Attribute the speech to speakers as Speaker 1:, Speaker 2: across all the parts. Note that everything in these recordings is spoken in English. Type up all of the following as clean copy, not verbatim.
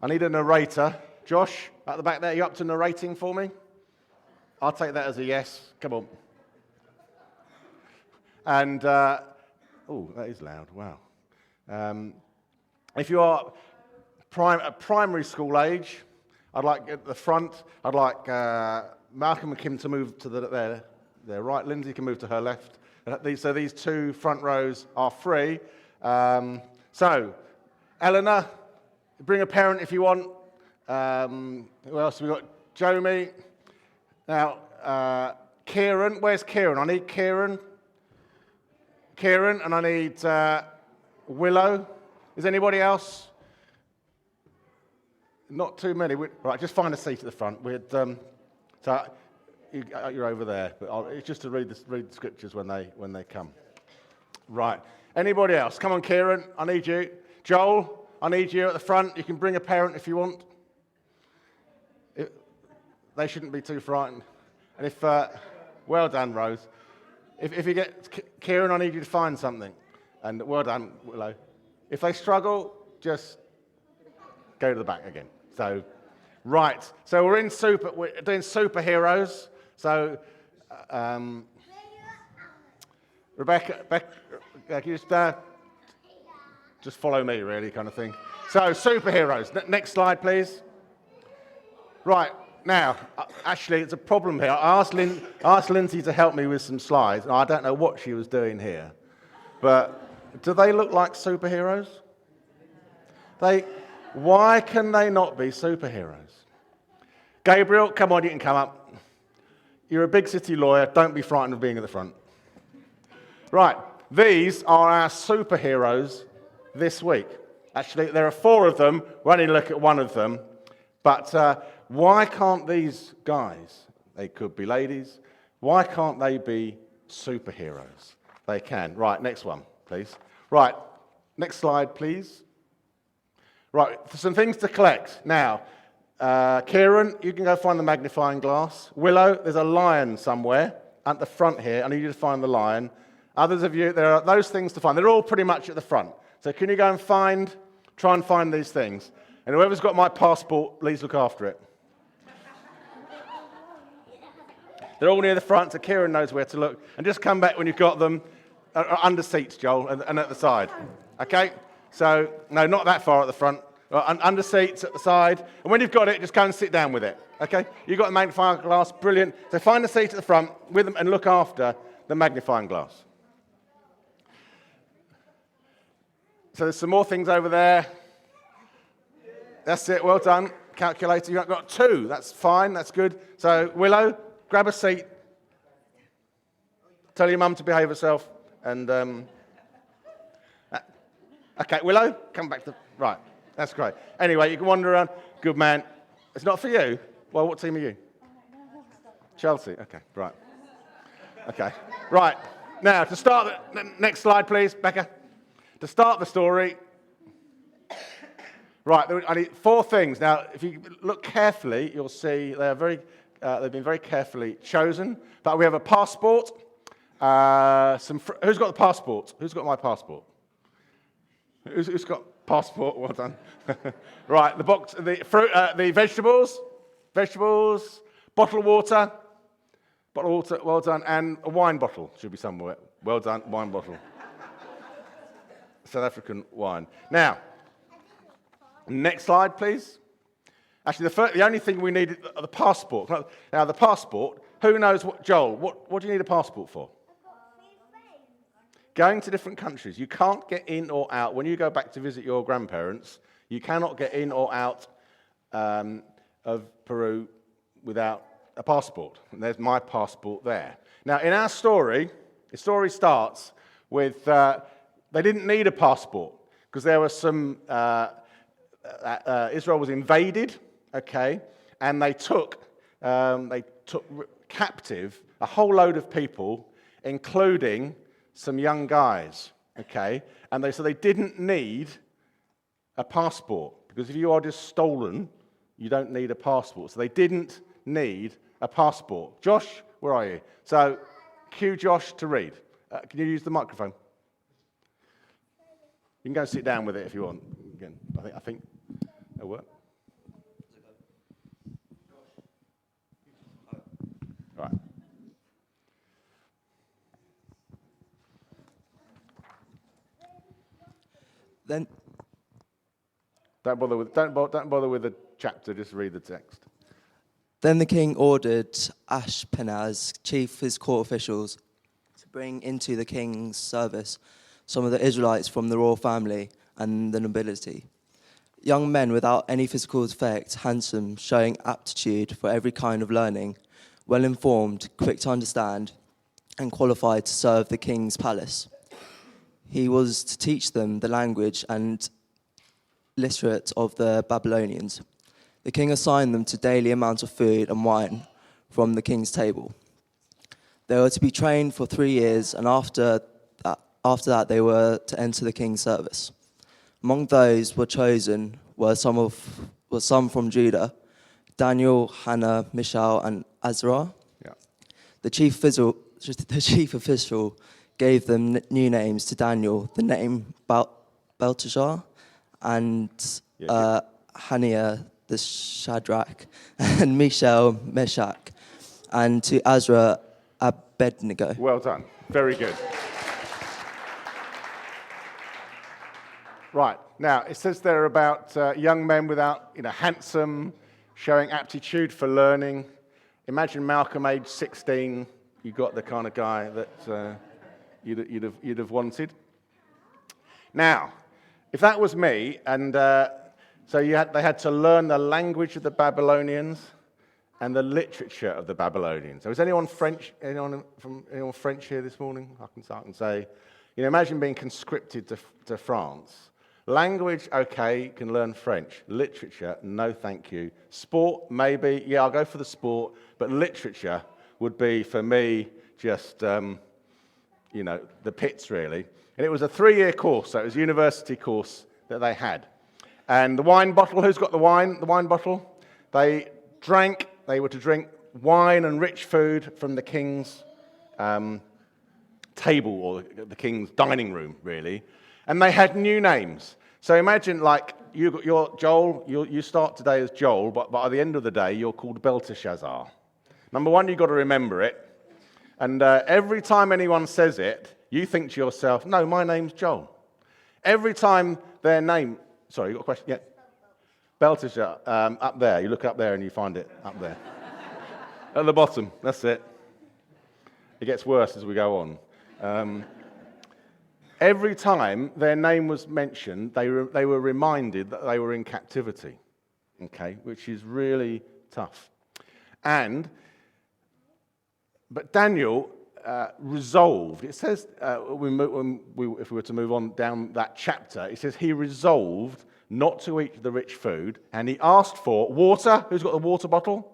Speaker 1: I need a narrator. Josh, at the back there, you up to narrating for me? I'll take that as a yes. Come on. And, oh, that is loud. Wow. If you are primary school age, I'd like at the front, I'd like Malcolm and Kim to move to their right. Lindsay can move to her left. So these two front rows are free. So, Eleanor, bring a parent if you want. Who else have we got? Jomi. Now, Kieran. Where's Kieran? I need Kieran. Kieran, and I need Willow. Is anybody else? Not too many. Right, just find a seat at the front. So you're over there, but it's just to read the scriptures when they come. Right. Anybody else? Come on, Kieran. I need you. Joel, I need you at the front. You can bring a parent if you want. They shouldn't be too frightened. And if, well done, Rose. If you get Kieran, I need you to find something. And well done, Willow. If they struggle, just go to the back again. So, right. So we're doing superheroes. So, Rebecca, can you just follow me, really, kind of thing. So, superheroes. Next slide, please. Right. Now, actually, it's a problem here. I asked Lindsay to help me with some slides. I don't know what she was doing here. But do they look like superheroes? Why can they not be superheroes? Gabriel, come on, you can come up. You're a big city lawyer. Don't be frightened of being at the front. Right. These are our superheroes this week. Actually, there are 4 of them. We'll only look at one of them. But why can't these guys, they could be ladies, why can't they be superheroes? They can. Right, next one, please. Right, next slide, please. Right, some things to collect. Now, Kieran, you can go find the magnifying glass. Willow, there's a lion somewhere at the front here. I need you to find the lion. Others of you, there are those things to find. They're all pretty much at the front. So can you go and try and find these things? And whoever's got my passport, please look after it. They're all near the front, so Kieran knows where to look. And just come back when you've got them under seats, Joel, and at the side. Okay? So, no, not that far at the front. Under seats at the side. And when you've got it, just go and sit down with it. Okay? You've got the magnifying glass, brilliant. So find a seat at the front with them and look after the magnifying glass. So there's some more things over there. That's it, well done. Calculator, you've got 2. That's fine, that's good. So, Willow, grab a seat. Tell your mum to behave herself. And, okay, Willow, come back to, right, that's great. Anyway, you can wander around. Good man. It's not for you? Well, what team are you? Chelsea, okay, right. Okay, right. Now, to start, next slide, please, Becca. To start the story, right, I need 4 things. Now, if you look carefully, you'll see they've been very carefully chosen. But we have a passport. Who's got the passport? Who's got my passport? Who's got passport? Well done. Right, the box, the fruit, the vegetables, bottled water, well done, and a wine bottle should be somewhere. Well done, wine bottle. South African wine. Now, next slide, please. Actually, the only thing we need is the passport. Now, the passport, who knows what, Joel, what do you need a passport for? Going to different countries. You can't get in or out. When you go back to visit your grandparents, you cannot get in or out of Peru without a passport. And there's my passport there. Now, in our story, the story starts with they didn't need a passport because there was some... Israel was invaded, okay, and they took captive a whole load of people, including some young guys, okay, and so they didn't need a passport because if you are just stolen, you don't need a passport. So they didn't need a passport. Josh, where are you? So, cue Josh to read. Can you use the microphone? You can go sit down with it if you want. Again, I think it'll work.
Speaker 2: Then,
Speaker 1: Don't bother with the chapter, just read the text.
Speaker 2: then the king ordered Ashpenaz, chief of his court officials, to bring into the king's service some of the Israelites from the royal family and the nobility. Young men without any physical defect, handsome, showing aptitude for every kind of learning, well informed, quick to understand, and qualified to serve the king's palace. He was to teach them the language and literate of the Babylonians. The king assigned them to daily amount of food and wine from the king's table. They were to be trained for 3 years, and after that they were to enter the king's service. Among those were chosen were some from Judah: Daniel, Hannah, Mishael, and Azariah.
Speaker 1: Yeah.
Speaker 2: The chief official gave them new names. To Daniel, the name Belteshazzar, and Hananiah, the Shadrach, and Mishael, Meshach, and to Azra, Abednego.
Speaker 1: Well done. Very good. Right. Now, it says there about young men without, handsome, showing aptitude for learning. Imagine Malcolm, age 16, you got the kind of guy that you'd have wanted. Now, if that was me, and so they had to learn the language of the Babylonians and the literature of the Babylonians. So is anyone French? Anyone French here this morning? I can say, imagine being conscripted to France. Language, okay, you can learn French. Literature, no thank you. Sport, maybe, yeah, I'll go for the sport. But literature would be, for me, just, the pits, really. And it was a 3-year course, so it was a university course that they had. And the wine bottle, who's got the wine bottle? They were to drink wine and rich food from the king's table, or the king's dining room, really. And they had new names. So imagine, you're Joel, you start today as Joel, but by the end of the day, you're called Belteshazzar. Number one, you've got to remember it. And every time anyone says it, you think to yourself, no, my name's Joel. Every time their name... Sorry, you got a question? Yeah. Belteshazzar, up there. You look up there and you find it up there. At the bottom, that's it. It gets worse as we go on. Every time their name was mentioned, they were reminded that they were in captivity, okay, which is really tough. But Daniel resolved. It says, if we were to move on down that chapter, it says he resolved not to eat the rich food, and he asked for water. Who's got the water bottle?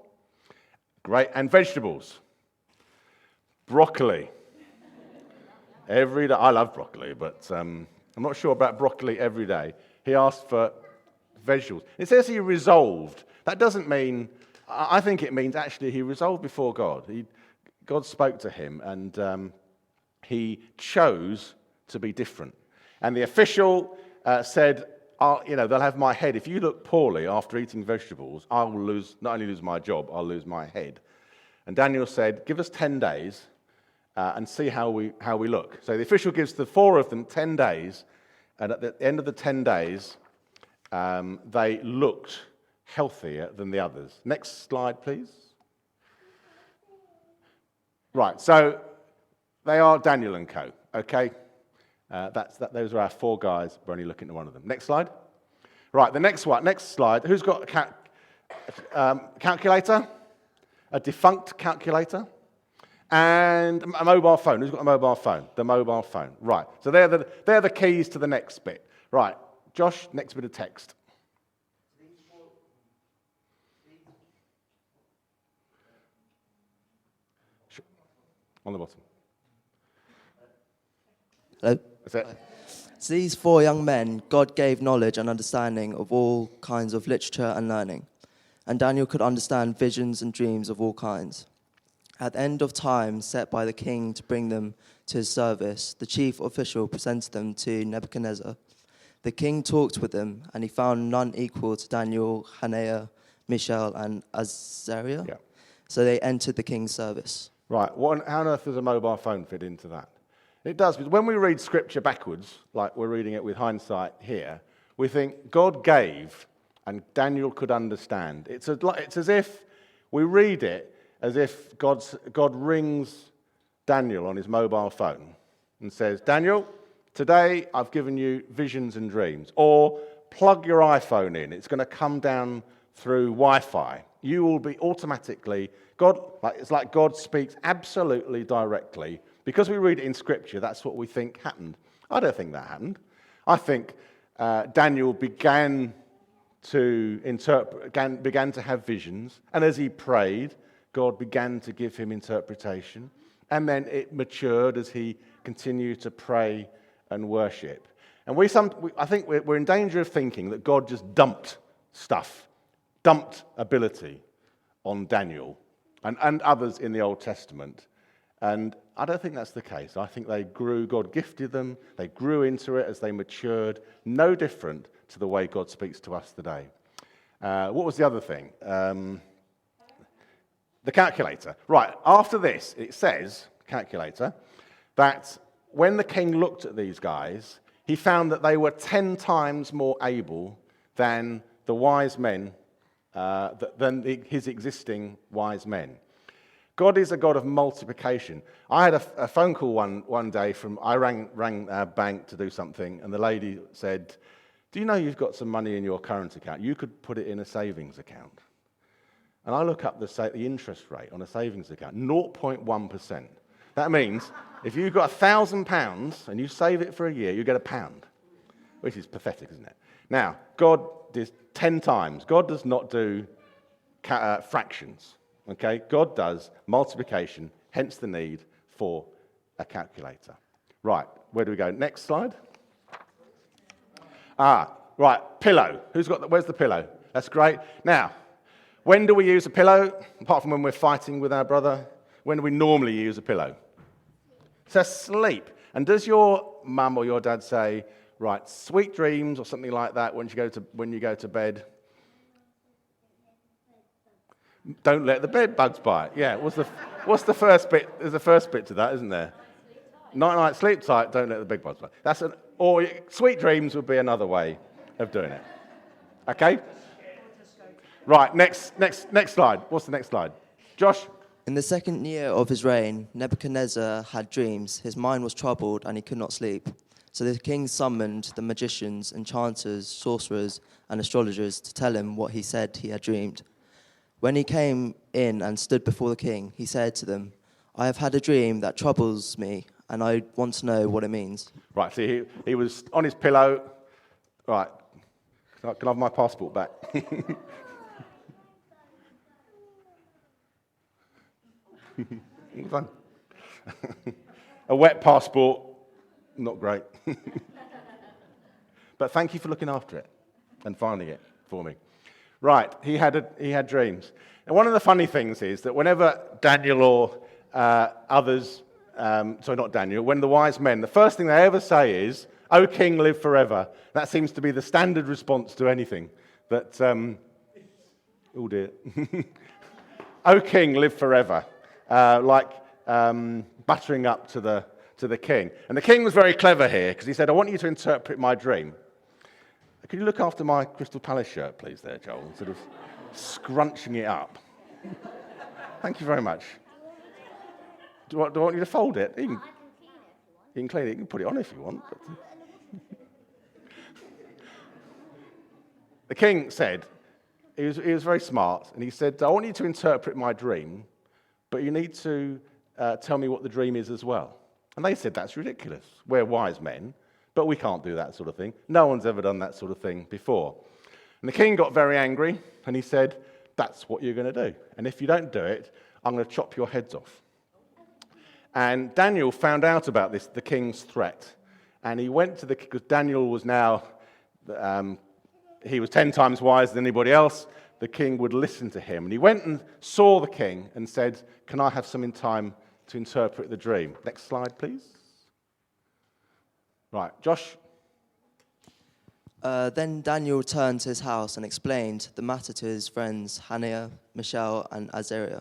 Speaker 1: Great. And vegetables. Broccoli. Every day. I love broccoli, but I'm not sure about broccoli every day. He asked for vegetables. It says he resolved. That doesn't mean, I think it means actually he resolved before God. God spoke to him, and he chose to be different. And the official said, they'll have my head. If you look poorly after eating vegetables, I will not only lose my job, I'll lose my head. And Daniel said, give us 10 days and see how we look. So the official gives the 4 of them 10 days, and at the end of the 10 days, they looked healthier than the others. Next slide, please. Right, so they are Daniel and co, okay? Those are our 4 guys. We're only looking at one of them. Next slide. Right, the next slide. Who's got a calculator? A defunct calculator? And a mobile phone. Who's got a mobile phone? The mobile phone. Right, so they're the keys to the next bit. Right, Josh, next bit of text. On the bottom.
Speaker 2: Hello?
Speaker 1: That's it.
Speaker 2: To these 4 young men, God gave knowledge and understanding of all kinds of literature and learning. And Daniel could understand visions and dreams of all kinds. At the end of time set by the king to bring them to his service, the chief official presented them to Nebuchadnezzar. The king talked with them, and he found none equal to Daniel, Hananiah, Mishael, and Azariah.
Speaker 1: Yeah.
Speaker 2: So they entered the king's service.
Speaker 1: Right, how on earth does a mobile phone fit into that? It does, because when we read Scripture backwards, like we're reading it with hindsight here, we think God gave and Daniel could understand. It's as if we read it as if God rings Daniel on his mobile phone and says, Daniel, today I've given you visions and dreams. Or plug your iPhone in. It's going to come down through Wi-Fi. You will be automatically, it's like God speaks absolutely directly. Because we read it in Scripture, that's what we think happened. I don't think that happened. I think Daniel began to interpret, began to have visions, and as he prayed, God began to give him interpretation, and then it matured as he continued to pray and worship. And I think we're in danger of thinking that God just dumped ability on Daniel and others in the Old Testament. And I don't think that's the case. I think they grew, God gifted them, they grew into it as they matured, no different to the way God speaks to us today. What was the other thing? The calculator. Right, after this, it says, calculator, that when the king looked at these guys, he found that they were 10 times more able than the wise men, his existing wise men. God is a God of multiplication. I had a phone call one day I rang our bank to do something, and the lady said, do you know you've got some money in your current account? You could put it in a savings account. And I look up the interest rate on a savings account, 0.1%. That means if you've got £1,000 and you save it for a year, you get £1, which is pathetic, isn't it? Now, God does 10 times. God does not do fractions. Okay, God does multiplication, hence the need for a calculator. Right, where do we go? Next slide. Right, pillow. Where's the pillow? That's great. Now, when do we use a pillow? Apart from when we're fighting with our brother, when do we normally use a pillow? So sleep. And does your mum or your dad say, right, sweet dreams or something like that when you go to bed? Don't let the bed bugs bite. Yeah, what's the first bit? There's a first bit to that, isn't there? Night, sleep tight, don't let the big bugs bite. Or sweet dreams would be another way of doing it. Okay? Right, next slide. What's the next slide? Josh?
Speaker 2: In the second year of his reign, Nebuchadnezzar had dreams. His mind was troubled and he could not sleep. So the king summoned the magicians, enchanters, sorcerers, and astrologers to tell him what he said he had dreamed. When he came in and stood before the king, he said to them, I have had a dream that troubles me, and I want to know what it means. Right,
Speaker 1: so he was on his pillow. Right, can I have my passport back? Fun. A wet passport, not great. But thank you for looking after it and finding it for me. Right, he had dreams. And one of the funny things is that whenever Daniel or others, not Daniel, when the wise men, the first thing they ever say is, O king, live forever. That seems to be the standard response to anything. That, oh dear. O king, live forever. Buttering up to the king. And the king was very clever here, because he said, I want you to interpret my dream. Could you look after my Crystal Palace shirt, please, there, Joel? Sort of scrunching it up. Thank you very much. Do I want you to fold it? You can clean it. You can put it on if you want. The king said, he was very smart, and he said, I want you to interpret my dream, but you need to tell me what the dream is as well. And they said, that's ridiculous. We're wise men. But we can't do that sort of thing. No one's ever done that sort of thing before. And the king got very angry, and he said, that's what you're going to do. And if you don't do it, I'm going to chop your heads off. And Daniel found out about this, the king's threat. And he went to because Daniel was now, he was 10 times wiser than anybody else. The king would listen to him. And he went and saw the king and said, can I have some time to interpret the dream? Next slide, please. Right, Josh?
Speaker 2: Then Daniel returned to his house and explained the matter to his friends Hananiah, Mishael, and Azariah.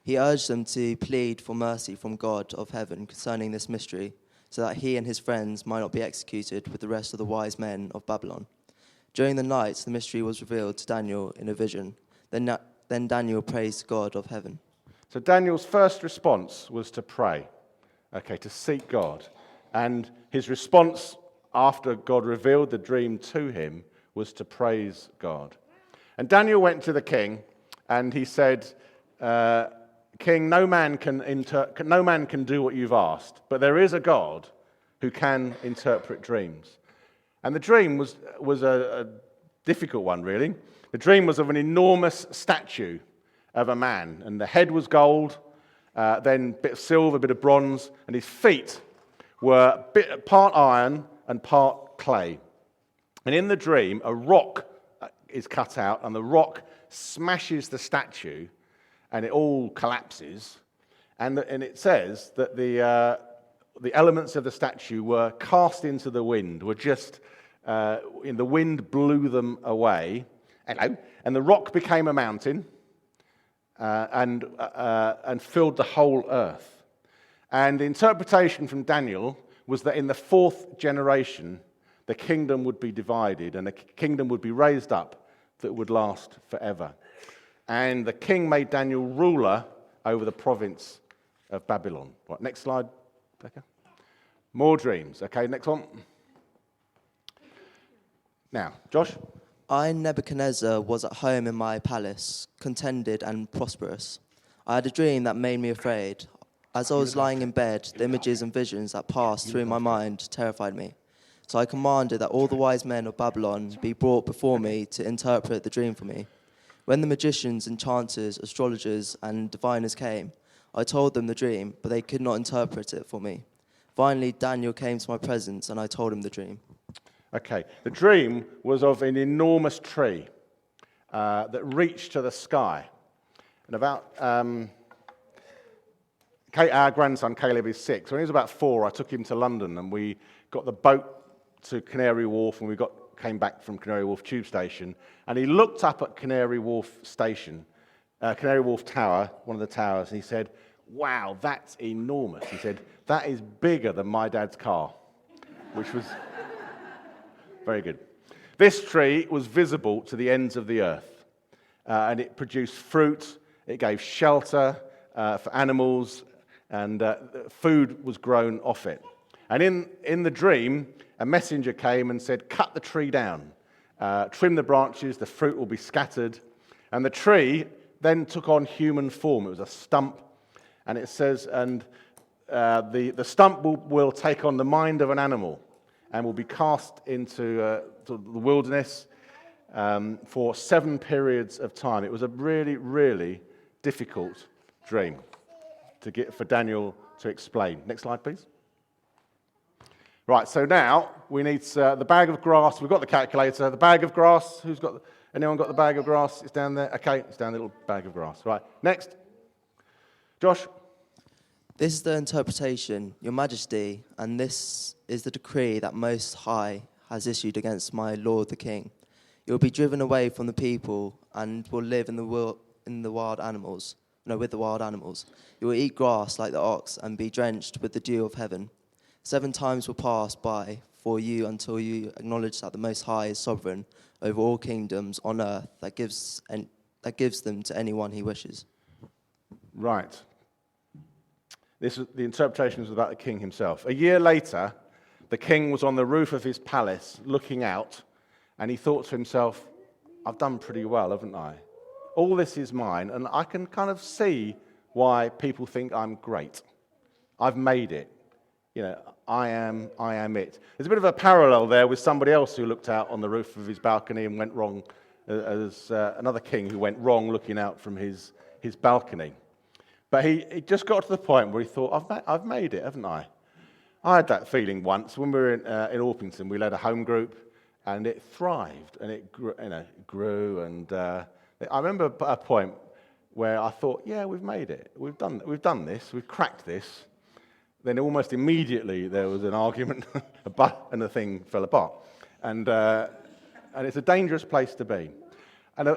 Speaker 2: He urged them to plead for mercy from God of heaven concerning this mystery, so that he and his friends might not be executed with the rest of the wise men of Babylon. During the night, the mystery was revealed to Daniel in a vision. Then Daniel praised God of heaven.
Speaker 1: So Daniel's first response was to pray, to seek God. And his response after God revealed the dream to him was to praise God. And Daniel went to the king and he said, King, no man can do what you've asked, but there is a God who can interpret dreams. And the dream was a difficult one, really. The dream was of an enormous statue of a man, and the head was gold, then a bit of silver, a bit of bronze, and his feet were part iron and part clay. And in the dream, a rock is cut out, and the rock smashes the statue, and it all collapses. And it says that the elements of the statue were cast into the wind, the wind blew them away. And the rock became a mountain and filled the whole earth. And the interpretation from Daniel was that in the fourth generation, the kingdom would be divided and a kingdom would be raised up that would last forever. And the king made Daniel ruler over the province of Babylon. Right, next slide, Becca. More dreams. Okay, next one. Now, Josh.
Speaker 2: I, Nebuchadnezzar, was at home in my palace, contented and prosperous. I had a dream that made me afraid. As I was lying in bed, the images and visions that passed through my mind terrified me. So I commanded that all the wise men of Babylon be brought before me to interpret the dream for me. When the magicians, enchanters, astrologers, and diviners came, I told them the dream, but they could not interpret it for me. Finally, Daniel came to my presence, and I told him the dream.
Speaker 1: Okay, the dream was of an enormous tree that reached to the sky. And our grandson Caleb is 6. When he was about 4, I took him to London and we got the boat to Canary Wharf and we came back from Canary Wharf tube station. And he looked up at Canary Wharf station, Canary Wharf Tower, one of the towers, and he said, "Wow, that's enormous." He said, "That is bigger than my dad's car," which was very good. This tree was visible to the ends of the earth, and it produced fruit, it gave shelter for animals, and food was grown off it. And in the dream, a messenger came and said, "Cut the tree down, trim the branches, the fruit will be scattered." And the tree then took on human form. It was a stump, and it says, and the stump will take on the mind of an animal, and will be cast into the wilderness for 7 periods of time. It was a really, really difficult dream for Daniel to explain. Next slide, please. Right, so now we need the bag of grass. We've got the calculator. The bag of grass. Anyone got the bag of grass? It's down there. Okay, it's down the little bag of grass. Right, next. Josh.
Speaker 2: This is the interpretation, Your Majesty, and this is the decree that Most High has issued against my lord the king. You will be driven away from the people and will live with the wild animals. You will eat grass like the ox and be drenched with the dew of heaven. 7 times will pass by for you until you acknowledge that the Most High is sovereign over all kingdoms on earth, that gives them to anyone he wishes.
Speaker 1: Right. The interpretation was about the king himself. A year later, the king was on the roof of his palace looking out, and he thought to himself, "I've done pretty well, haven't I? All this is mine, and I can kind of see why people think I'm great. I've made it. I am it." There's a bit of a parallel there with somebody else who looked out on the roof of his balcony and went wrong, as another king who went wrong looking out from his balcony. But he just got to the point where he thought, I've made it, haven't I? I had that feeling once when we were in Orpington. We led a home group, and it thrived, and it grew. And I remember a point where I thought, yeah, we've made it. We've done this. We've cracked this. Then almost immediately there was an argument, and the thing fell apart. And it's a dangerous place to be. And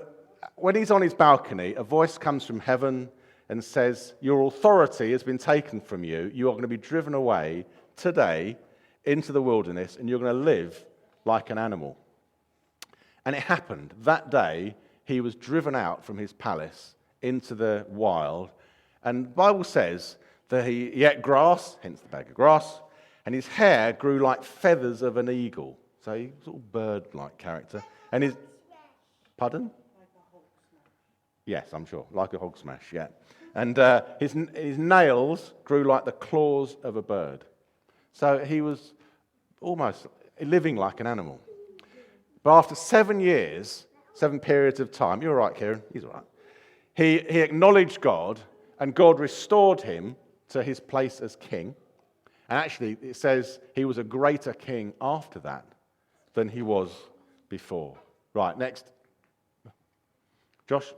Speaker 1: when he's on his balcony, a voice comes from heaven and says, "Your authority has been taken from you. You are going to be driven away today into the wilderness and you're going to live like an animal. And it happened. That day, he was driven out from his palace into the wild. And the Bible says that he ate grass, hence the bag of grass, and his hair grew like feathers of an eagle. So he's a sort of bird-like character. And his... Pardon? Yes, I'm sure. Like a hog smash, yeah. And his nails grew like the claws of a bird. So he was almost living like an animal. But after 7 years, 7 periods of time, you're all right, Kieran, he's all right. He acknowledged God, and God restored him to his place as king. And actually, it says he was a greater king after that than he was before. Right, next. Josh?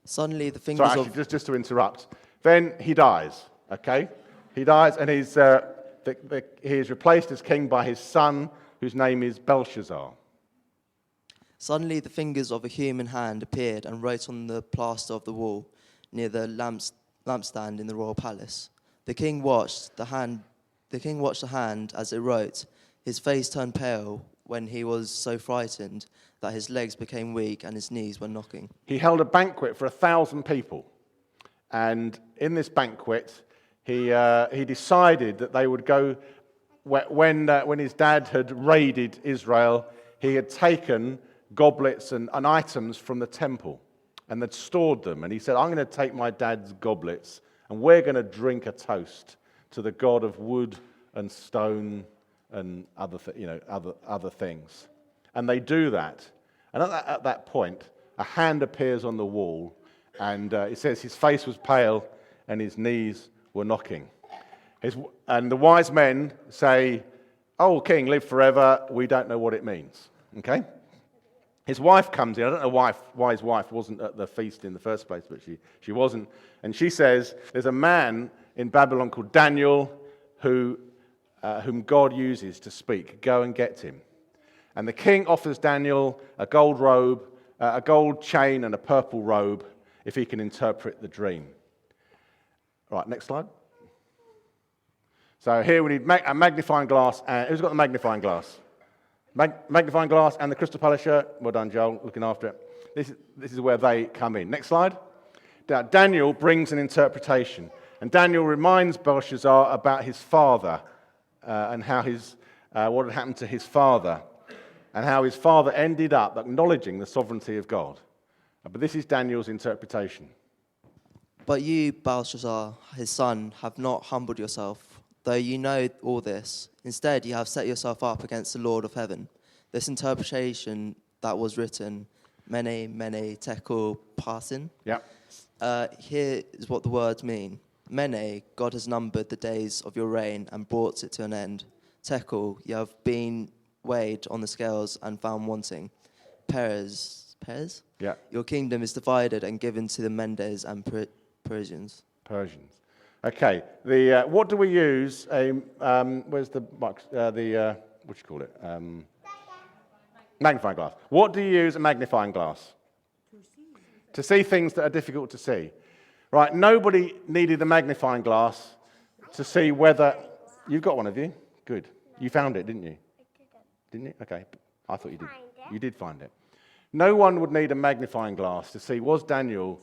Speaker 2: Suddenly the fingers
Speaker 1: Sorry, actually, just to interrupt. Then he dies, okay? He dies, and he is replaced as king by his son, whose name is Belshazzar.
Speaker 2: Suddenly the fingers of a human hand appeared and wrote on the plaster of the wall near the lampstand in the royal palace. The king watched the hand as it wrote. His face turned pale when he was so frightened that his legs became weak and his knees were knocking.
Speaker 1: He held a banquet for 1,000 people. And in this banquet, he decided that they would go, when his dad had raided Israel, he had taken goblets and items from the temple and they'd stored them. And he said, I'm going to take my dad's goblets and we're going to drink a toast to the God of wood and stone and other things. And they do that. And at that point, a hand appears on the wall, and it says his face was pale and his knees were knocking. And the wise men say, "Oh, king, live forever." We don't know what it means. Okay? His wife comes in. I don't know why his wife wasn't at the feast in the first place, but she wasn't. And she says, there's a man in Babylon called Daniel whom God uses to speak. Go and get him. And the king offers Daniel a gold robe, a gold chain and a purple robe if he can interpret the dream. Right, next slide. So here we need a magnifying glass. Who's got the magnifying glass? Magnifying glass and the Crystal Palace shirt. Well done, Joel, looking after it. This is where they come in. Next slide. Now, Daniel brings an interpretation. And Daniel reminds Belshazzar about his father and how what had happened to his father and how his father ended up acknowledging the sovereignty of God. But this is Daniel's interpretation.
Speaker 2: But you, Belshazzar, his son, have not humbled yourself, though you know all this. Instead, you have set yourself up against the Lord of heaven. This interpretation that was written, Mene, Mene, Tekel, Parsin.
Speaker 1: Yep.
Speaker 2: Here is what the words mean. Mene, God has numbered the days of your reign and brought it to an end. Tekel, you have been weighed on the scales and found wanting. Perez?
Speaker 1: Yeah.
Speaker 2: Your kingdom is divided and given to the Medes and Persians.
Speaker 1: Okay. What do we use? Where's the what do you call it? Magnifying glass. What do you use a magnifying glass? To see things that are difficult to see. Right. Nobody needed a magnifying glass to see whether you've got one of you. Good. You found it, didn't you? Didn't you? Okay. I thought you did. You did find it. No one would need a magnifying glass to see was Daniel.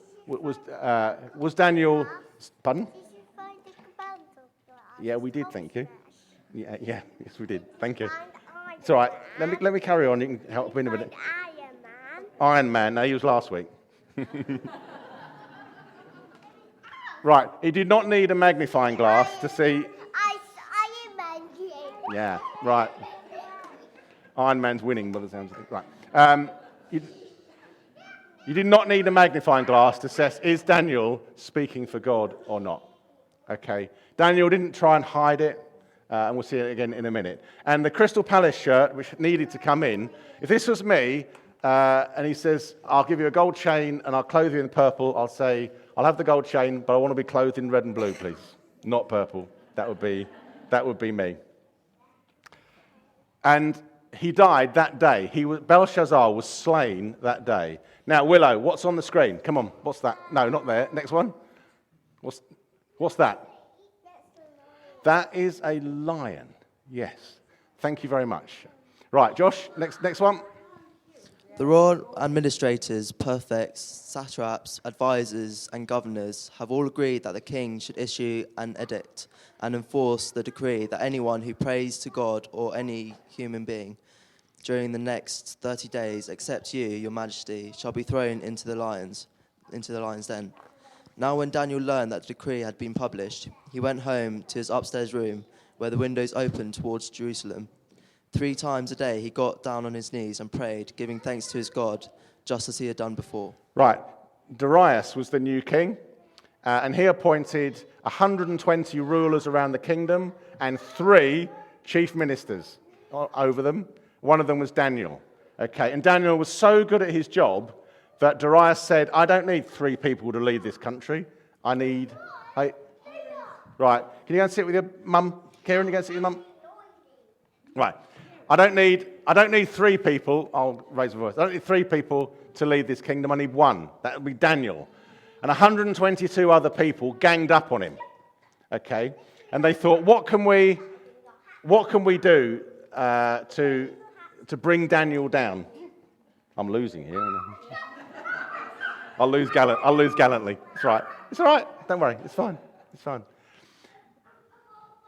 Speaker 1: Pardon? Yeah, we did, thank you. Yeah, yes, we did. Thank you. It's all right. Let me carry on. You can help me in a minute. Iron Man. No, he was last week. Right. He did not need a magnifying glass to see. Yeah. Right. Iron Man's winning, by the sounds of it. Right. You did not need a magnifying glass to assess, is Daniel speaking for God or not? Okay. Daniel didn't try and hide it, and we'll see it again in a minute. And the Crystal Palace shirt, which needed to come in, if this was me, and he says, I'll give you a gold chain and I'll clothe you in purple, I'll say, I'll have the gold chain, but I want to be clothed in red and blue, please. Not purple. That would be me. And he died that day. Belshazzar was slain that day. Now, Willow, what's on the screen? Come on, what's that? No, not there. Next one. What's that? That is a lion. Yes. Thank you very much. Right, Josh, next one.
Speaker 2: The royal administrators, prefects, satraps, advisors, and governors have all agreed that the king should issue an edict and enforce the decree that anyone who prays to God or any human being during the next 30 days, except you, your majesty, shall be thrown into the lion's den. Now when Daniel learned that the decree had been published, he went home to his upstairs room, where the windows opened towards Jerusalem. 3 times a day he got down on his knees and prayed, giving thanks to his God, just as he had done before.
Speaker 1: Right, Darius was the new king, and he appointed 120 rulers around the kingdom and 3 chief ministers over them. One of them was Daniel. Okay, and Daniel was so good at his job that Darius said, I don't need 3 people to lead this country. I need 8. Right, can you go and sit with your mum? Kieran, you go and sit with your mum? Right. I don't need 3 people. I'll raise my voice. I don't need 3 people to lead this kingdom. I need 1. That would be Daniel. And 122 other people ganged up on him. Okay? And they thought, what can we do to bring Daniel down? I'm losing here. I'll lose gallantly. It's right. It's all right. Don't worry. It's fine. It's fine.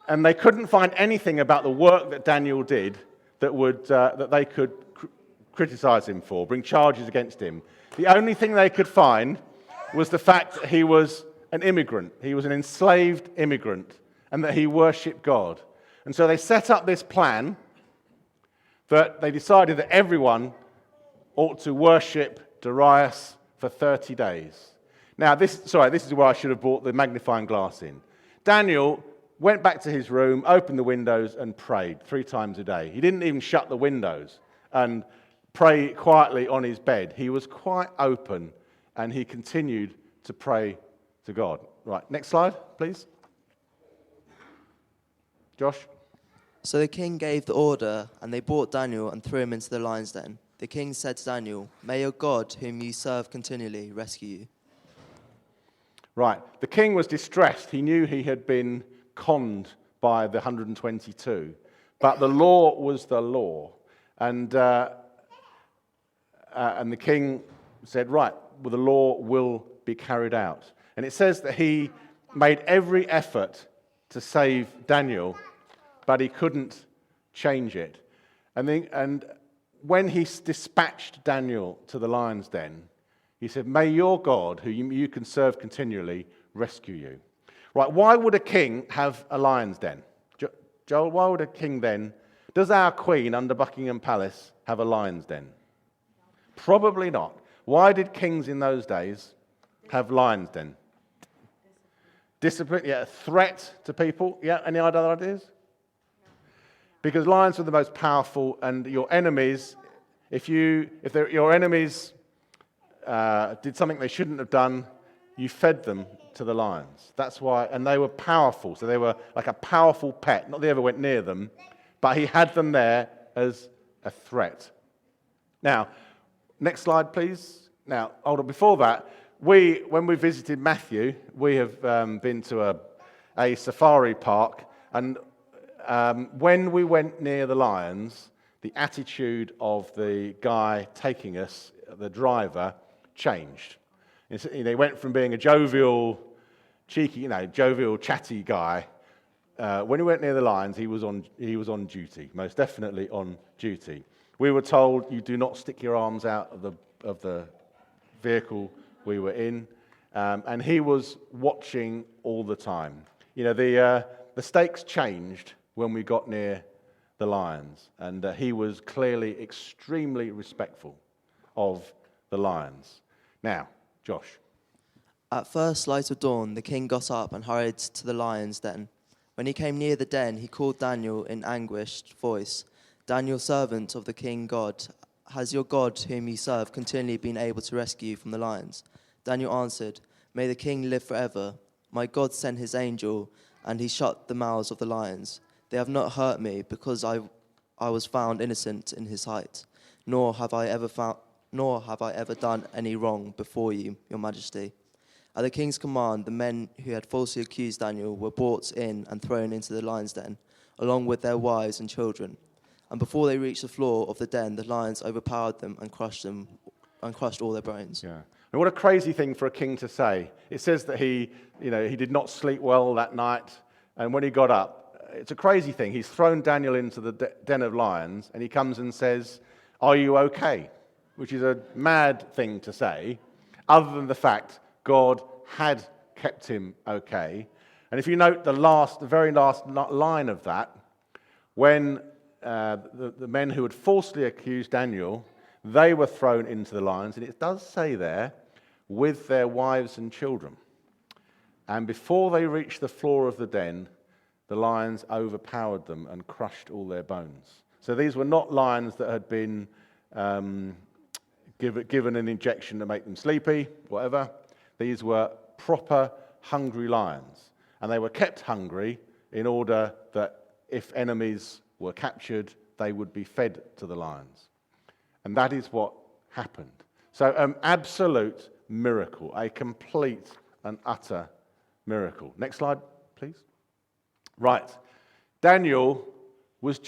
Speaker 1: And they couldn't find anything about the work that Daniel did that they could criticize him for, bring charges against him. The only thing they could find was the fact that he was an immigrant. He was an enslaved immigrant, and that he worshipped God. And so they set up this plan that they decided that everyone ought to worship Darius for 30 days. Now, this is where I should have brought the magnifying glass in. Daniel went back to his room, opened the windows, and prayed 3 times a day. He didn't even shut the windows and pray quietly on his bed. He was quite open, and he continued to pray to God. Right, next slide, please. Josh?
Speaker 2: So the king gave the order, and they brought Daniel and threw him into the lion's den. The king said to Daniel, "May your God, whom you serve continually, rescue you."
Speaker 1: Right, the king was distressed. He knew he had been conned by the 122, but the law was the law, and the king said, right, well, the law will be carried out. And it says that he made every effort to save Daniel, but he couldn't change it. And when he dispatched Daniel to the lion's den, he said, "May your God, who you can serve continually, rescue you." Right, why would a king have a lion's den? Joel, why would a king then? Does our queen under Buckingham Palace have a lion's den? Probably not. Why did kings in those days have lion's den? Discipline, yeah, a threat to people. Yeah, any other ideas? Because lions were the most powerful, and your enemies, if your enemies did something they shouldn't have done, you fed them to the lions. That's why, and they were powerful, so they were like a powerful pet. Not that they ever went near them, but he had them there as a threat. Now, next slide, please. Now, hold on. Before that, when we visited Matthew, we have been to a safari park, and when we went near the lions, the attitude of the guy taking us, the driver, changed. They went from being a jovial, cheeky, jovial, chatty guy. When he went near the lions, he was on duty, most definitely on duty. We were told you do not stick your arms out of the vehicle we were in, and he was watching all the time. The stakes changed when we got near the lions, and he was clearly extremely respectful of the lions. Now, Josh.
Speaker 2: At first light of dawn, the king got up and hurried to the lion's den. When he came near the den, he called Daniel in anguished voice. "Daniel, servant of the king God, has your God, whom you serve, continually been able to rescue you from the lions?" Daniel answered, "May the king live forever. My God sent his angel, and he shut the mouths of the lions. They have not hurt me, because I was found innocent in his sight, nor have I ever done any wrong before you, your majesty. At the king's command, the men who had falsely accused Daniel were brought in and thrown into the lion's den, along with their wives and children. And before they reached the floor of the den, the lions overpowered them and crushed all their bones.
Speaker 1: Yeah. And what a crazy thing for a king to say. It says that he did not sleep well that night, and when he got up, it's a crazy thing. He's thrown Daniel into the den of lions, and he comes and says, "Are you okay?" Which is a mad thing to say, other than the fact God had kept him okay. And if you note the very last line of that, when the men who had falsely accused Daniel, they were thrown into the lions, and it does say there, with their wives and children. And before they reached the floor of the den, the lions overpowered them and crushed all their bones. So these were not lions that had been given an injection to make them sleepy, whatever. These were proper hungry lions. And they were kept hungry in order that if enemies were captured, they would be fed to the lions. And that is what happened. So absolute miracle, a complete and utter miracle. Next slide, please. Right. Daniel was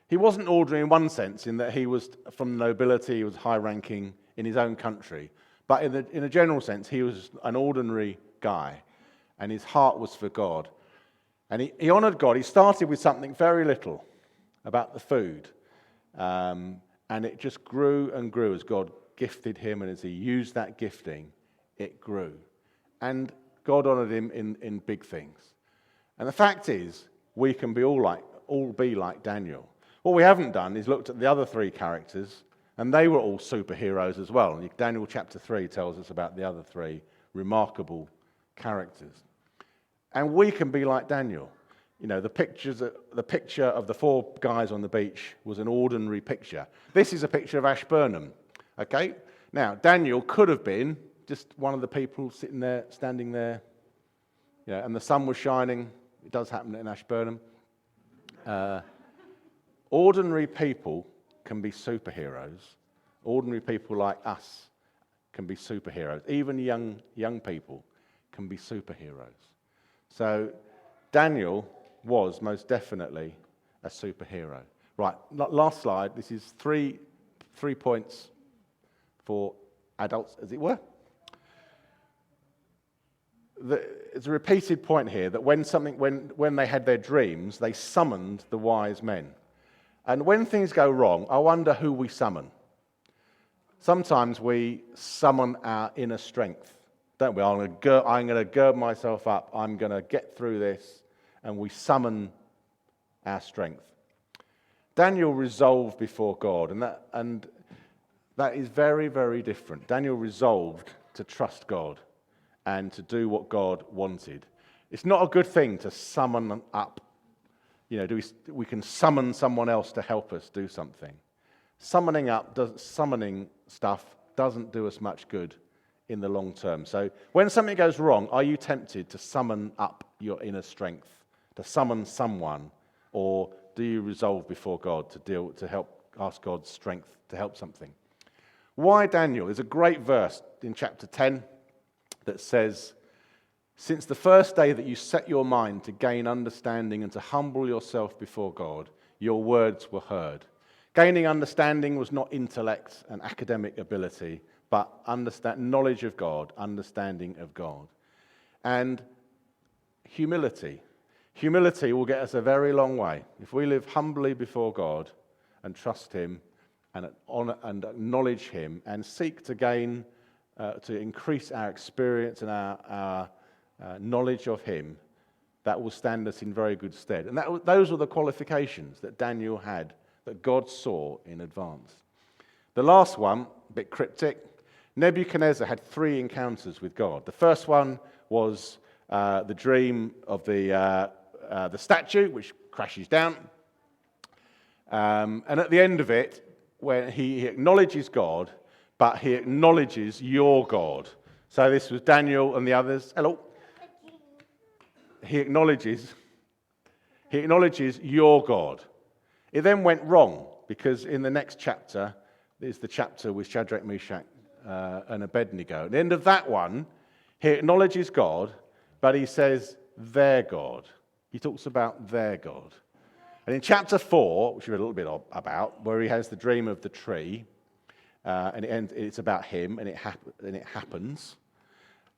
Speaker 1: he wasn't ordinary in one sense, in that he was from the nobility, he was high-ranking in his own country. But in a general sense, he was an ordinary guy, and his heart was for God. And he honoured God. He started with something very little about the food, and it just grew and grew as God gifted him, and as he used that gifting, it grew. And God honoured him in big things. And the fact is, we can be all be like Daniel. What we haven't done is looked at the other three characters, and they were all superheroes as well. And Daniel chapter 3 tells us about the other three remarkable characters. And we can be like Daniel. You know, the picture of the four guys on the beach was an ordinary picture. This is a picture of Ashburnham. Okay? Now, Daniel could have been just one of the people sitting there, standing there, and the sun was shining. It does happen in Ashburnham. Ordinary people can be superheroes. Ordinary people like us can be superheroes. Even young people can be superheroes. So Daniel was most definitely a superhero. Right, last slide. This is three points for adults, as it were. It's a repeated point here that when they had their dreams, they summoned the wise men. And when things go wrong, I wonder who we summon. Sometimes we summon our inner strength, don't we? I'm going to gird myself up. I'm going to get through this. And we summon our strength. Daniel resolved before God, and that is very, very different. Daniel resolved to trust God and to do what God wanted. It's not a good thing to summon up. We can summon someone else to help us do something. Summoning stuff doesn't do us much good in the long term. So when something goes wrong, are you tempted to summon up your inner strength, to summon someone, or do you resolve before God to help ask God's strength to help something? Why Daniel? There's a great verse in chapter 10 that says, "Since the first day that you set your mind to gain understanding and to humble yourself before God, your words were heard." Gaining understanding was not intellect and academic ability, but knowledge of God, understanding of God. And humility. Humility will get us a very long way. If we live humbly before God and trust Him and honor and acknowledge Him and seek to gain, to increase our experience and our knowledge of Him, that will stand us in very good stead. And those were the qualifications that Daniel had, that God saw in advance. The last one, a bit cryptic, Nebuchadnezzar had 3 encounters with God. The first one was the dream of the statue, which crashes down. And at the end of it, when he acknowledges God, but he acknowledges your God. So this was Daniel and the others. Hello. He acknowledges your God. It then went wrong, because in the next chapter, is the chapter with Shadrach, Meshach, and Abednego. At the end of that one, he acknowledges God, but he says their God. He talks about their God. And in chapter 4, which we read a little bit about, where he has the dream of the tree, and it's about him, and it happens,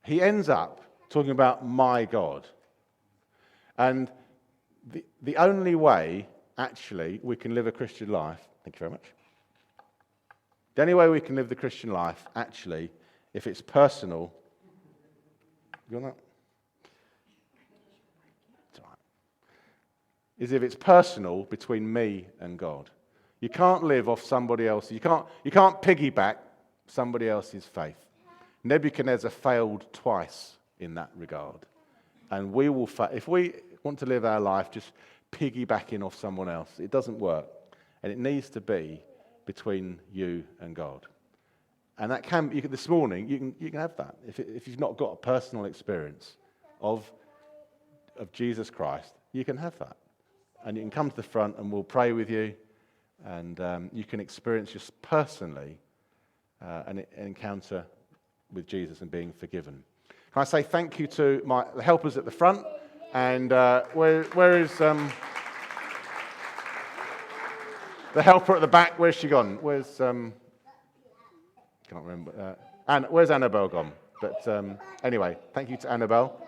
Speaker 1: he ends up talking about my God. And the only way, actually, we can live a Christian life, thank you very much. The only way we can live the Christian life, actually, if it's personal, you want that? It's all right. Is if it's personal between me and God. You can't live off somebody else. You can't piggyback somebody else's faith. Nebuchadnezzar failed twice in that regard. And we will if we want to live our life just piggybacking off someone else, it doesn't work. And it needs to be between you and God. And that this morning, you can have that. If you've not got a personal experience of Jesus Christ, you can have that. And you can come to the front and we'll pray with you. And you can experience just personally an encounter with Jesus and being forgiven. Can I say thank you to the helpers at the front? And where is the helper at the back? Where's she gone? Where's can't remember. Where's Annabelle gone? But anyway, thank you to Annabelle.